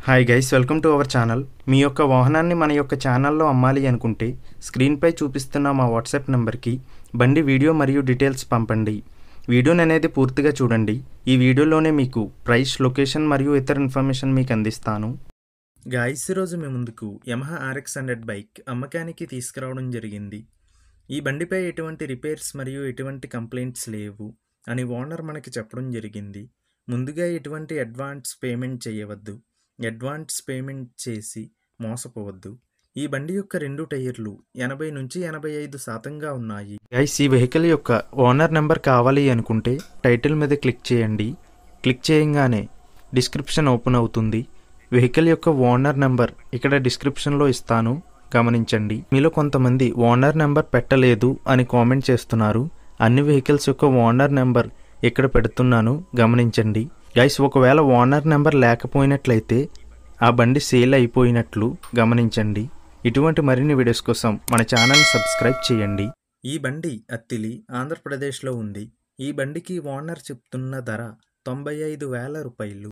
Hi guys, welcome to our channel. మీ యొక్క వాహనాన్ని మన యొక్క ఛానల్లో అమ్మాలి అనుకుంటే స్క్రీన్పై చూపిస్తున్న మా వాట్సాప్ నెంబర్కి బండి వీడియో మరియు డీటెయిల్స్ పంపండి. వీడియోని అనేది పూర్తిగా చూడండి. ఈ వీడియోలోనే మీకు ప్రైస్, లొకేషన్ మరియు ఇతర ఇన్ఫర్మేషన్ మీకు అందిస్తాను. గైస్, ఈరోజు మీ ముందుకు యమహా RX100 బైక్ అమ్మకానికి తీసుకురావడం జరిగింది. ఈ బండిపై ఎటువంటి రిపేర్స్ మరియు ఎటువంటి కంప్లైంట్స్ లేవు అని ఓనర్ మనకి చెప్పడం జరిగింది. ముందుగా ఎటువంటి అడ్వాన్స్ పేమెంట్ చేయవద్దు. అడ్వాన్స్ పేమెంట్ చేసి మోసపోవద్దు. ఈ బండి యొక్క 2 టైర్లు 80 నుంచి 85% ఉన్నాయి. గైస్, ఈ వెహికల్ యొక్క ఓనర్ నెంబర్ కావాలి అనుకుంటే టైటిల్ మీద క్లిక్ చేయండి. క్లిక్ చేయగానే డిస్క్రిప్షన్ ఓపెన్ అవుతుంది. వెహికల్ యొక్క ఓనర్ నెంబర్ ఇక్కడ డిస్క్రిప్షన్లో ఇస్తాను, గమనించండి. మీలో కొంతమంది ఓనర్ నెంబర్ పెట్టలేదు అని కామెంట్ చేస్తున్నారు. అన్ని వెహికల్స్ యొక్క ఓనర్ నెంబర్ ఇక్కడ పెడుతున్నాను, గమనించండి. గైస్, ఒకవేళ ఓనర్ నెంబర్ లేకపోయినట్లయితే ఆ బండి సేల్ అయిపోయినట్లు గమనించండి. ఇటువంటి మరిన్ని వీడియోస్ కోసం మన ఛానల్ని సబ్స్క్రైబ్ చేయండి. ఈ బండి అత్తిలి, ఆంధ్రప్రదేశ్లో ఉంది. ఈ బండికి ఓనర్ చెప్తున్న ధర 95,000 రూపాయలు.